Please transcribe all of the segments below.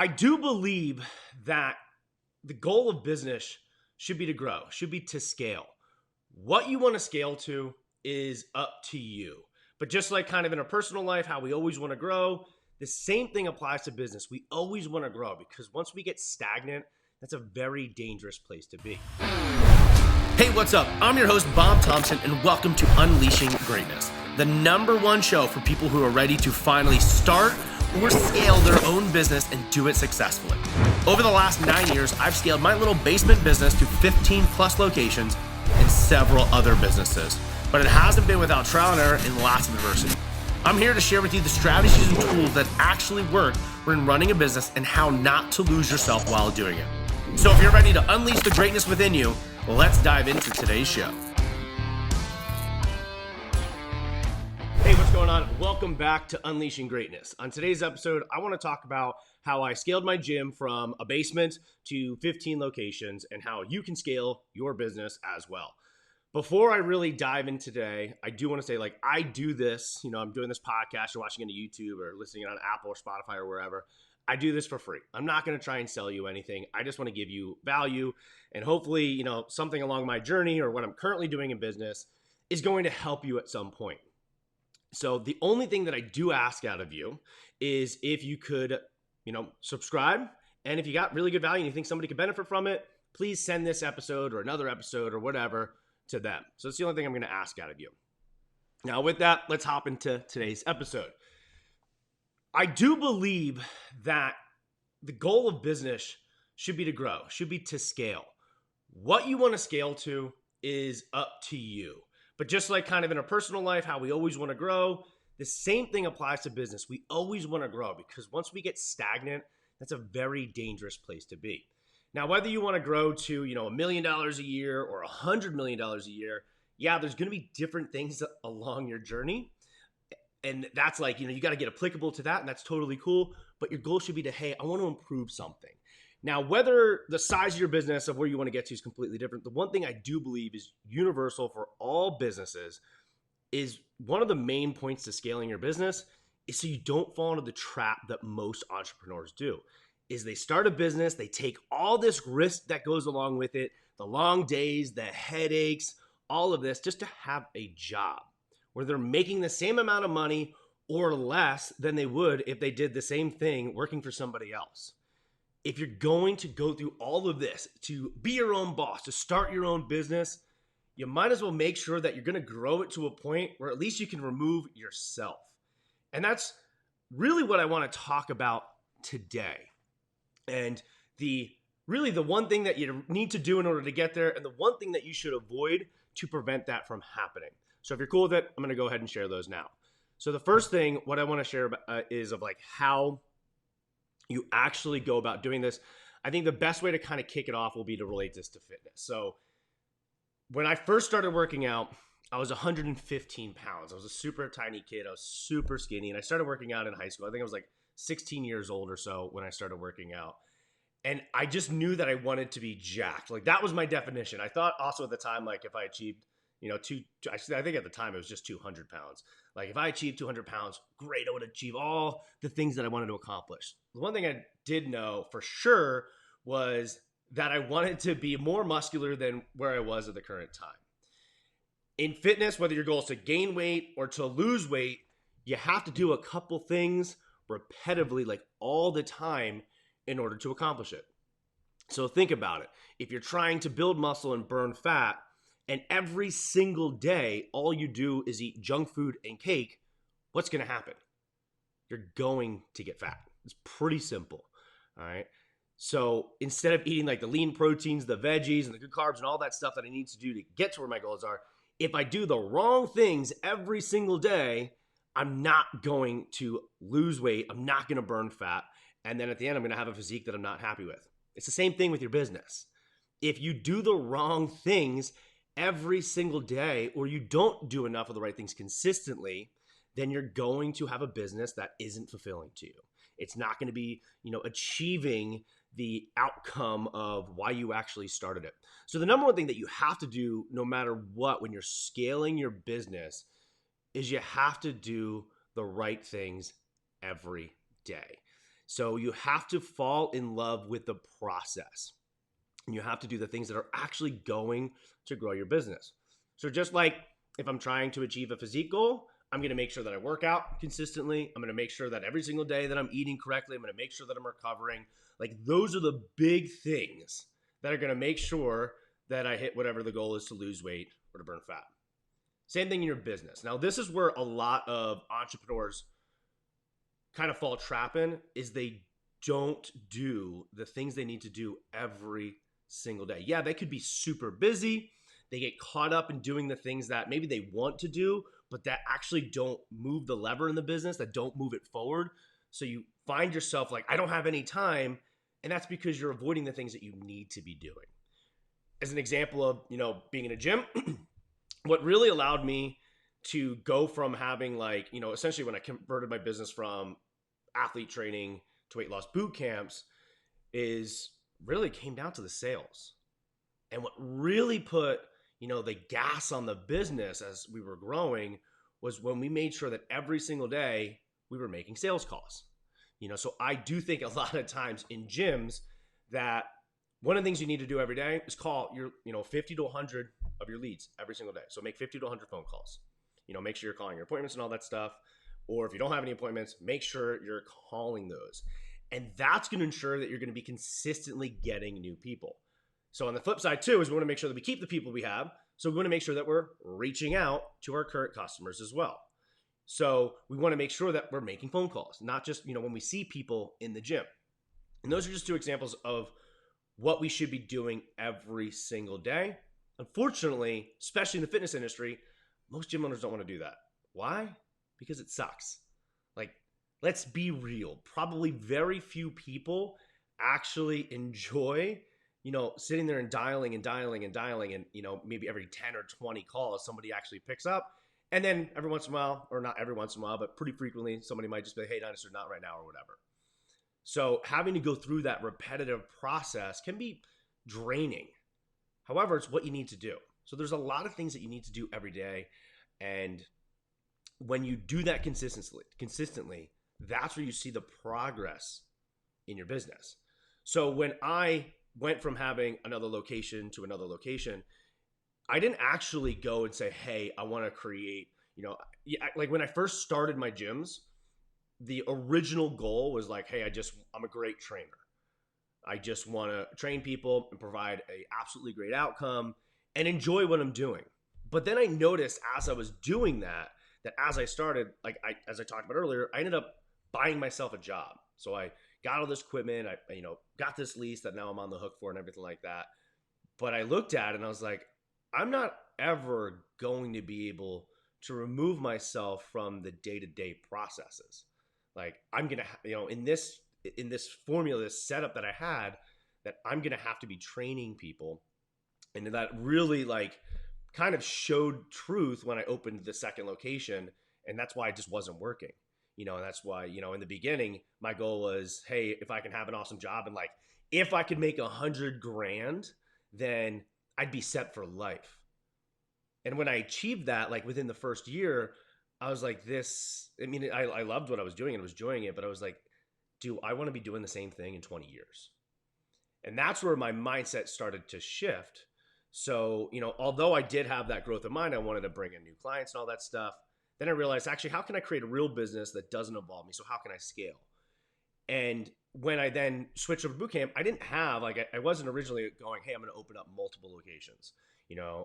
I do believe that the goal of business should be to grow, should be to scale. What you want to scale to is up to you. But just like kind of in our personal life, how we always want to grow, the same thing applies to business. We always want to grow because once we get stagnant, that's a very dangerous place to be. Hey, what's up? I'm your host, Bob Thompson, and welcome to Unleashing Greatness, the #1 show for people who are ready to finally start or scale their own business and do it successfully. Over the last 9 years, I've scaled my little basement business to 15 plus locations and several other businesses. But it hasn't been without trial and error and lots of adversity. I'm here to share with you the strategies and tools that actually work when running a business and how not to lose yourself while doing it. So if you're ready to unleash the greatness within you, let's dive into today's show. Hey, what's going on? Welcome back to Unleashing Greatness. On today's episode, I want to talk about how I scaled my gym from a basement to 15 locations and how you can scale your business as well. Before I really dive in today, I do want to say, I do this, I'm doing this podcast, you're watching it on YouTube or listening on Apple or Spotify or wherever. I do this for free. I'm not going to try and sell you anything. I just want to give you value and hopefully, something along my journey or what I'm currently doing in business is going to help you at some point. So the only thing that I do ask out of you is if you could, subscribe. And if you got really good value and you think somebody could benefit from it, please send this episode or another episode or whatever to them. So that's the only thing I'm going to ask out of you. Now with that, let's hop into today's episode. I do believe that the goal of business should be to grow, should be to scale. What you want to scale to is up to you. But just like kind of in our personal life, how we always want to grow, the same thing applies to business. We always want to grow because once we get stagnant, that's a very dangerous place to be. Now, whether you want to grow to, $1 million a year or $100 million a year, yeah, there's going to be different things along your journey. And that's you got to get applicable to that. And that's totally cool. But your goal should be to, hey, I want to improve something. Now, whether the size of your business of where you want to get to is completely different, the one thing I do believe is universal for all businesses is one of the main points to scaling your business is so you don't fall into the trap that most entrepreneurs do. Is they start a business, they take all this risk that goes along with it, the long days, the headaches, all of this just to have a job where they're making the same amount of money or less than they would if they did the same thing working for somebody else. If you're going to go through all of this to be your own boss, to start your own business, you might as well make sure that you're going to grow it to a point where at least you can remove yourself. And that's really what I want to talk about today. And the one thing that you need to do in order to get there and the one thing that you should avoid to prevent that from happening. So if you're cool with it, I'm going to go ahead and share those now. So the first thing, what I want to share is of how you actually go about doing this. I think the best way to kind of kick it off will be to relate this to fitness. So when I first started working out, I was 115 pounds. I was a super tiny kid. I was super skinny. And I started working out in high school. I think I was 16 years old or so when I started working out. And I just knew that I wanted to be jacked. That was my definition. I thought also at the time, if I achieved, I think at the time it was just 200 pounds. If I achieved 200 pounds, great, I would achieve all the things that I wanted to accomplish. The one thing I did know for sure was that I wanted to be more muscular than where I was at the current time. In fitness, whether your goal is to gain weight or to lose weight, you have to do a couple things repetitively, all the time in order to accomplish it. So think about it. If you're trying to build muscle and burn fat, and every single day, all you do is eat junk food and cake, what's going to happen? You're going to get fat. It's pretty simple. All right. So instead of eating the lean proteins, the veggies, and the good carbs and all that stuff that I need to do to get to where my goals are, if I do the wrong things every single day, I'm not going to lose weight. I'm not going to burn fat. And then at the end, I'm going to have a physique that I'm not happy with. It's the same thing with your business. If you do the wrong things every single day, or you don't do enough of the right things consistently, then you're going to have a business that isn't fulfilling to you. It's not going to be, achieving the outcome of why you actually started it. So the number one thing that you have to do no matter what when you're scaling your business is you have to do the right things every day. So you have to fall in love with the process. And you have to do the things that are actually going to grow your business. So just like if I'm trying to achieve a physique goal, I'm going to make sure that I work out consistently. I'm going to make sure that every single day that I'm eating correctly, I'm going to make sure that I'm recovering. Like those are the big things that are going to make sure that I hit whatever the goal is to lose weight or to burn fat. Same thing in your business. Now, this is where a lot of entrepreneurs kind of fall trap in, is they don't do the things they need to do every single day. Yeah, they could be super busy. They get caught up in doing the things that maybe they want to do, but that actually don't move the lever in the business, that don't move it forward. So you find yourself like, I don't have any time. And that's because you're avoiding the things that you need to be doing. As an example of, being in a gym, what really allowed me to go from having essentially when I converted my business from athlete training to weight loss boot camps is really came down to the sales. And what really put, the gas on the business as we were growing was when we made sure that every single day we were making sales calls. So I do think a lot of times in gyms that one of the things you need to do every day is call your, 50 to 100 of your leads every single day. So make 50 to 100 phone calls. Make sure you're calling your appointments and all that stuff. Or if you don't have any appointments, make sure you're calling those. And that's going to ensure that you're going to be consistently getting new people. So on the flip side too, is we want to make sure that we keep the people we have. So we want to make sure that we're reaching out to our current customers as well. So we want to make sure that we're making phone calls, not just, when we see people in the gym. And those are just two examples of what we should be doing every single day. Unfortunately, especially in the fitness industry, most gym owners don't want to do that. Why? Because it sucks. Like, let's be real. Probably very few people actually enjoy, sitting there and dialing and maybe every 10 or 20 calls, somebody actually picks up. And then every once in a while, or not every once in a while, but pretty frequently, somebody might just be, hey, Dinosaur, not right now or whatever. So having to go through that repetitive process can be draining. However, it's what you need to do. So there's a lot of things that you need to do every day. And when you do that consistently, that's where you see the progress in your business. So when I went from having another location to another location, I didn't actually go and say, hey, I want to create, like when I first started my gyms, the original goal was like, hey, I'm a great trainer. I just want to train people and provide a absolutely great outcome and enjoy what I'm doing. But then I noticed as I was doing that as I started, as I talked about earlier, I ended up buying myself a job. So I got all this equipment, I got this lease that now I'm on the hook for and everything like that. But I looked at it and I was like, I'm not ever going to be able to remove myself from the day-to-day processes. Like I'm going to, in this formula, this setup that I had, that I'm going to have to be training people. And that really kind of showed truth when I opened the second location. And that's why it just wasn't working, and that's why, in the beginning, my goal was, hey, if I can have an awesome job and if I could make $100,000, then I'd be set for life. And when I achieved that, within the first year, I was like I loved what I was doing and was enjoying it, but I was like, do I want to be doing the same thing in 20 years? And that's where my mindset started to shift. So, although I did have that growth in mind, I wanted to bring in new clients and all that stuff. Then I realized, actually, how can I create a real business that doesn't involve me? So how can I scale? And when I then switched over to bootcamp, I didn't have, I wasn't originally going, hey, I'm going to open up multiple locations.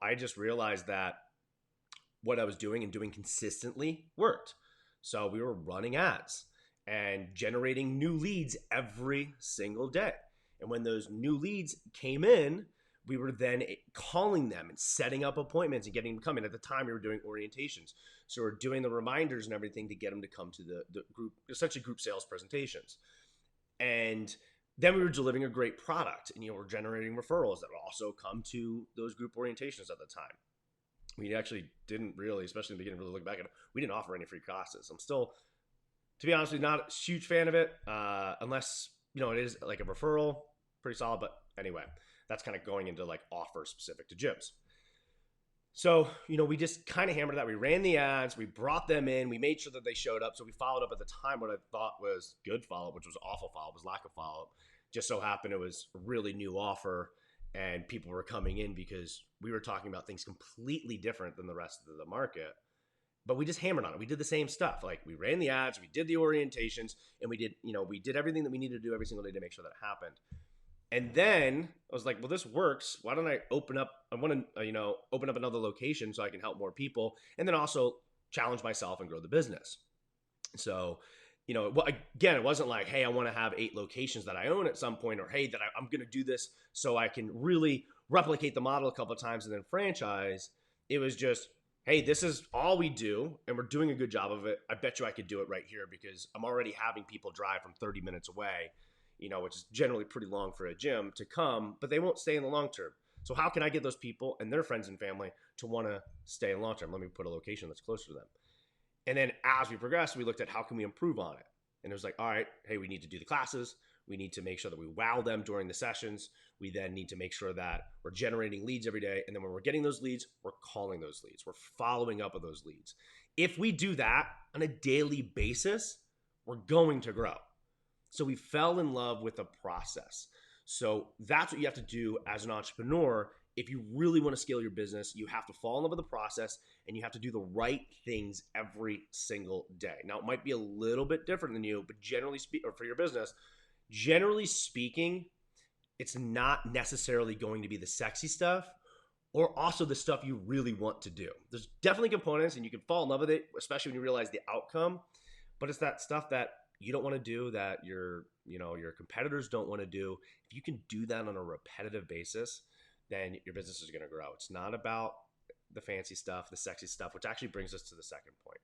I just realized that what I was doing and doing consistently worked. So we were running ads and generating new leads every single day. And when those new leads came in, we were then calling them and setting up appointments and getting them to come in. At the time, we were doing orientations. So we're doing the reminders and everything to get them to come to the group, essentially group sales presentations. And then we were delivering a great product and, we're generating referrals that would also come to those group orientations at the time. We actually didn't really, especially in the beginning, really look back at it, we didn't offer any free classes. I'm still, to be honest with you, not a huge fan of it, unless, it is like a referral, pretty solid. But anyway, that's kind of going into offer specific to gyms. So, we just kind of hammered that. We ran the ads, we brought them in, we made sure that they showed up. So we followed up at the time what I thought was good follow up, which was awful follow up, was lack of follow up. Just so happened it was a really new offer and people were coming in because we were talking about things completely different than the rest of the market. But we just hammered on it. We did the same stuff. Like we ran the ads, we did the orientations, and we did everything that we needed to do every single day to make sure that it happened. And then I was like, well, this works. Why don't I open up? I want to, open up another location so I can help more people, and then also challenge myself and grow the business. So, again, it wasn't like, hey, I want to have 8 locations that I own at some point, or hey, that I'm going to do this so I can really replicate the model a couple of times and then franchise. It was just, hey, this is all we do, and we're doing a good job of it. I bet you I could do it right here because I'm already having people drive from 30 minutes away, which is generally pretty long for a gym to come, but they won't stay in the long term. So how can I get those people and their friends and family to want to stay in long term? Let me put a location that's closer to them. And then as we progressed, we looked at how can we improve on it. And it was like, all right, hey, we need to do the classes. We need to make sure that we wow them during the sessions. We then need to make sure that we're generating leads every day. And then when we're getting those leads, we're calling those leads. We're following up with those leads. If we do that on a daily basis, we're going to grow. So we fell in love with the process. So that's what you have to do as an entrepreneur. If you really want to scale your business, you have to fall in love with the process and you have to do the right things every single day. Now, it might be a little bit different than you, but or for your business, generally speaking, it's not necessarily going to be the sexy stuff or also the stuff you really want to do. There's definitely components and you can fall in love with it, especially when you realize the outcome, but it's that stuff that you don't want to do, that your competitors don't want to do. If you can do that on a repetitive basis, then your business is going to grow. It's not about the fancy stuff, the sexy stuff, which actually brings us to the second point.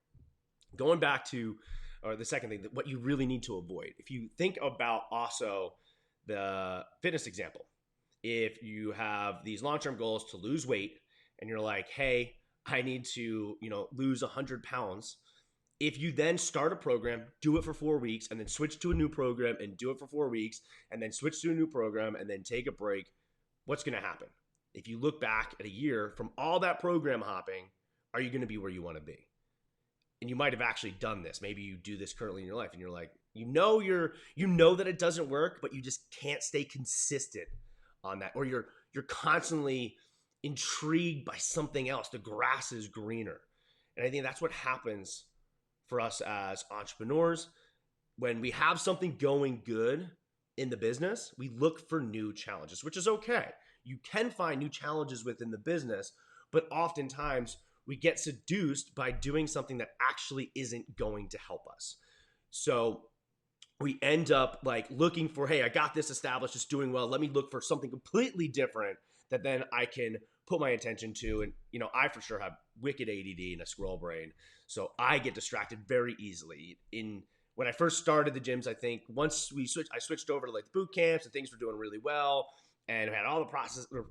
Going back to, or the second thing, what you really need to avoid. If you think about also the fitness example, if you have these long-term goals to lose weight and you're like, hey, I need to, lose 100 pounds. If you then start a program, do it for 4 weeks, and then switch to a new program and do it for 4 weeks, and then switch to a new program and then take a break, what's going to happen? If you look back at a year from all that program hopping, are you going to be where you want to be? And you might have actually done this. Maybe you do this currently in your life and you're like, you know that it doesn't work, but you just can't stay consistent on that. Or you're constantly intrigued by something else. The grass is greener. And I think that's what happens for us as entrepreneurs. When we have something going good in the business, we look for new challenges, which is okay. You can find new challenges within the business, but oftentimes we get seduced by doing something that actually isn't going to help us. So we end up like looking for, hey, I got this established, it's doing well. Let me look for something completely different that then I can put my attention to. And, I for sure have wicked ADD and a squirrel brain. So I get distracted very easily. When I first started the gyms, I think once I switched over to like the boot camps and things were doing really well and I had all the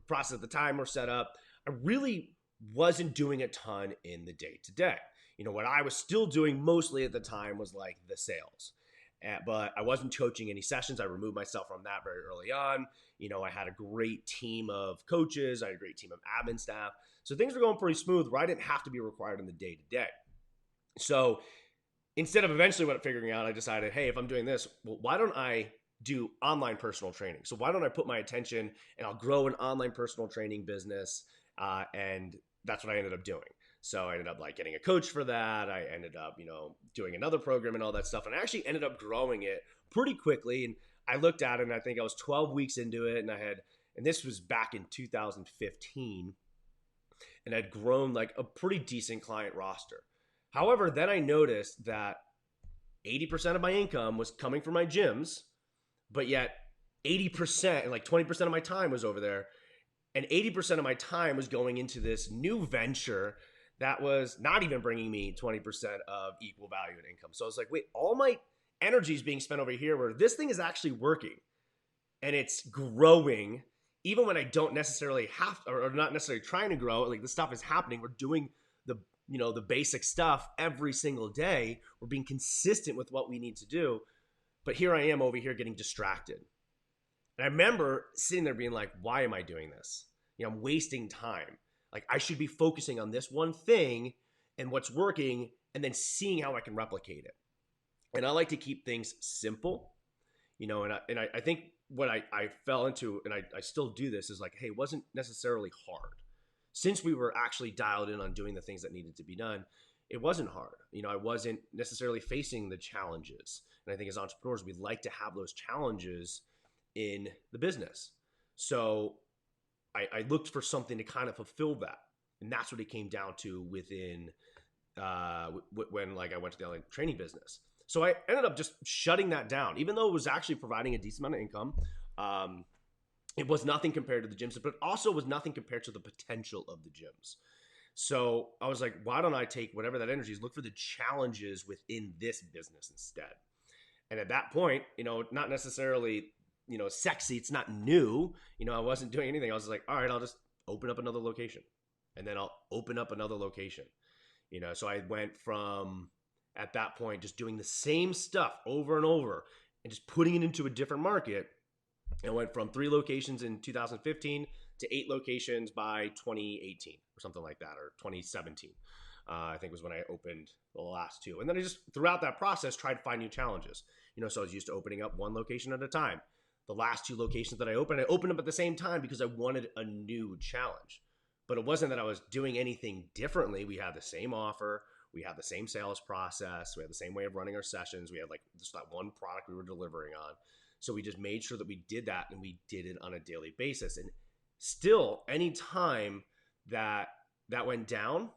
process at the time were set up, I really wasn't doing a ton in the day to day. What I was still doing mostly at the time was like the sales. But I wasn't coaching any sessions. I removed myself from that very early on. I had a great team of coaches. I had a great team of admin staff. So things were going pretty smooth where I didn't have to be required in the day to day. So instead of eventually figuring out, I decided, hey, if I'm doing this, well, why don't I do online personal training? So why don't I put my attention and I'll grow an online personal training business? And that's what I ended up doing. So I ended up like getting a coach for that. I ended up, doing another program and all that stuff. And I actually ended up growing it pretty quickly. And I looked at it and I think I was 12 weeks into it. And this was back in 2015. And I'd grown like a pretty decent client roster. However, then I noticed that 80% of my income was coming from my gyms, but yet 80% and like 20% of my time was over there. And 80% of my time was going into this new venture that was not even bringing me 20% of equal value in income. So I was like, wait, all my energy is being spent over here where this thing is actually working and it's growing. Even when I don't necessarily have to, or not necessarily trying to grow, like the stuff is happening. We're doing the basic stuff every single day. We're being consistent with what we need to do. But here I am over here getting distracted. And I remember sitting there being like, why am I doing this? I'm wasting time. Like I should be focusing on this one thing and what's working and then seeing how I can replicate it. And I like to keep things simple, and I think what I fell into, and I still do this, is like, hey, it wasn't necessarily hard. Since we were actually dialed in on doing the things that needed to be done, it wasn't hard. I wasn't necessarily facing the challenges. And I think as entrepreneurs, we like to have those challenges in the business. So I looked for something to kind of fulfill that. And that's what it came down to within when I went to the online training business. So I ended up just shutting that down, even though it was actually providing a decent amount of income. It was nothing compared to the gyms, but also was nothing compared to the potential of the gyms. So I was like, why don't I take whatever that energy is, look for the challenges within this business instead. And at that point, not necessarily, sexy, it's not new. I wasn't doing anything. I was like, all right, I'll just open up another location, and then I'll open up another location. So I went from, at that point, just doing the same stuff over and over and just putting it into a different market. And went from 3 locations in 2015 to 8 locations by 2018 or something like that, or 2017. I think was when I opened the last 2. And then I just, throughout that process, tried to find new challenges. So I was used to opening up 1 location at a time. The last 2 locations that I opened up at the same time because I wanted a new challenge. But it wasn't that I was doing anything differently. We had the same offer. We had the same sales process. We had the same way of running our sessions. We had just that one product we were delivering on. So we just made sure that we did that, and we did it on a daily basis. And still, any time that went down,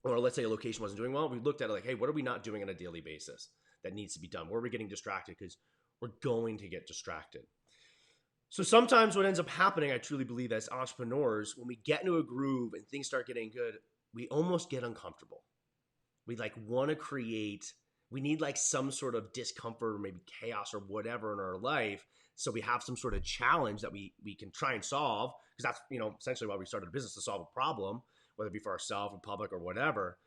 or let's say a location wasn't doing well, we looked at it like, hey, what are we not doing on a daily basis that needs to be done? Where are we getting distracted? Because we're going to get distracted. So sometimes what ends up happening, I truly believe, as entrepreneurs, when we get into a groove and things start getting good, we almost get uncomfortable. We want to create, we need some sort of discomfort or maybe chaos or whatever in our life. So we have some sort of challenge that we can try and solve, because that's, essentially why we started a business, to solve a problem, whether it be for ourselves or public or whatever.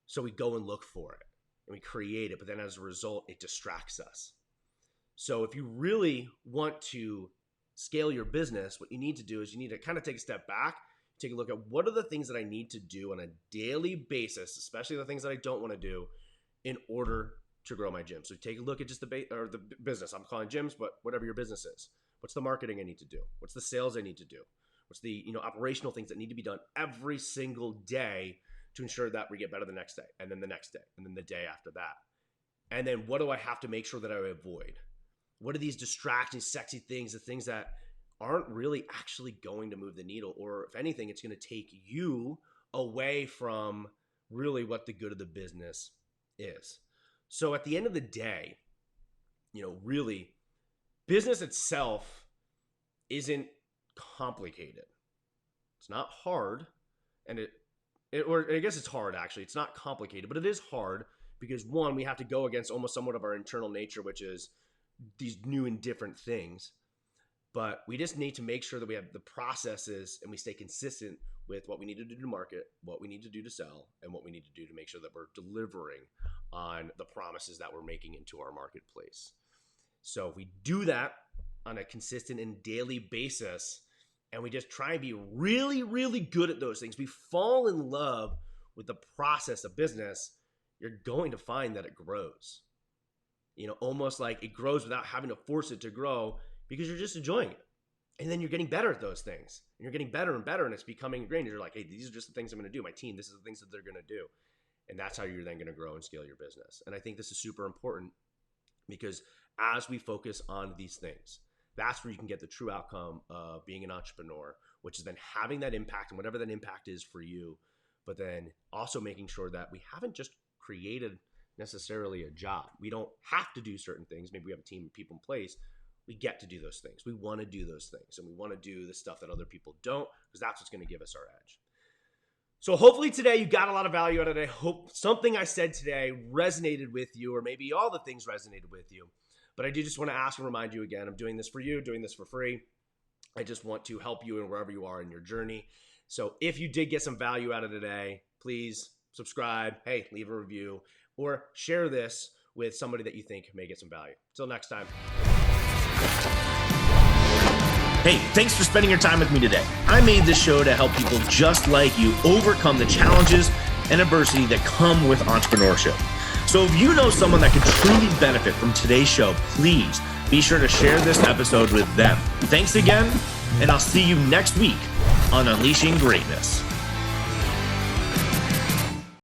So we go and look for it and we create it. But then as a result, it distracts us. So if you really want to scale your business, what you need to do is you need to kind of take a step back, take a look at what are the things that I need to do on a daily basis, especially the things that I don't want to do, in order to grow my gym. So take a look at just the business. I'm calling gyms, but whatever your business is. What's the marketing I need to do? What's the sales I need to do? What's the operational things that need to be done every single day to ensure that we get better the next day, and then the next day, and then the day after that? And then what do I have to make sure that I avoid? What are these distracting, sexy things, the things that aren't really actually going to move the needle? Or if anything, it's going to take you away from really what the good of the business is. So at the end of the day, really, business itself isn't complicated. It's not hard. And or I guess it's hard, actually. It's not complicated, but it is hard because, one, we have to go against almost somewhat of our internal nature, which is these new and different things. But we just need to make sure that we have the processes and we stay consistent with what we need to do to market, what we need to do to sell, and what we need to do to make sure that we're delivering on the promises that we're making into our marketplace. So if we do that on a consistent and daily basis, and we just try and be really, really good at those things, we fall in love with the process of business, you're going to find that it grows. Almost like it grows without having to force it to grow, because you're just enjoying it. And then you're getting better at those things. And you're getting better and better, and it's becoming ingrained. You're like, hey, these are just the things I'm going to do. My team, this is the things that they're going to do. And that's how you're then going to grow and scale your business. And I think this is super important, because as we focus on these things, that's where you can get the true outcome of being an entrepreneur, which is then having that impact, and whatever that impact is for you, but then also making sure that we haven't just created necessarily a job. We don't have to do certain things. Maybe we have a team of people in place. We get to do those things. We want to do those things, and we want to do the stuff that other people don't, because that's what's going to give us our edge. So hopefully today you got a lot of value out of it. I hope something I said today resonated with you, or maybe all the things resonated with you. But I do just want to ask and remind you again, I'm doing this for you, doing this for free. I just want to help you in wherever you are in your journey. So if you did get some value out of today, please subscribe, hey, leave a review, or share this with somebody that you think may get some value. Until next time. Hey, thanks for spending your time with me today. I made this show to help people just like you overcome the challenges and adversity that come with entrepreneurship. So if you know someone that could truly benefit from today's show, please be sure to share this episode with them. Thanks again, and I'll see you next week on Unleashing Greatness.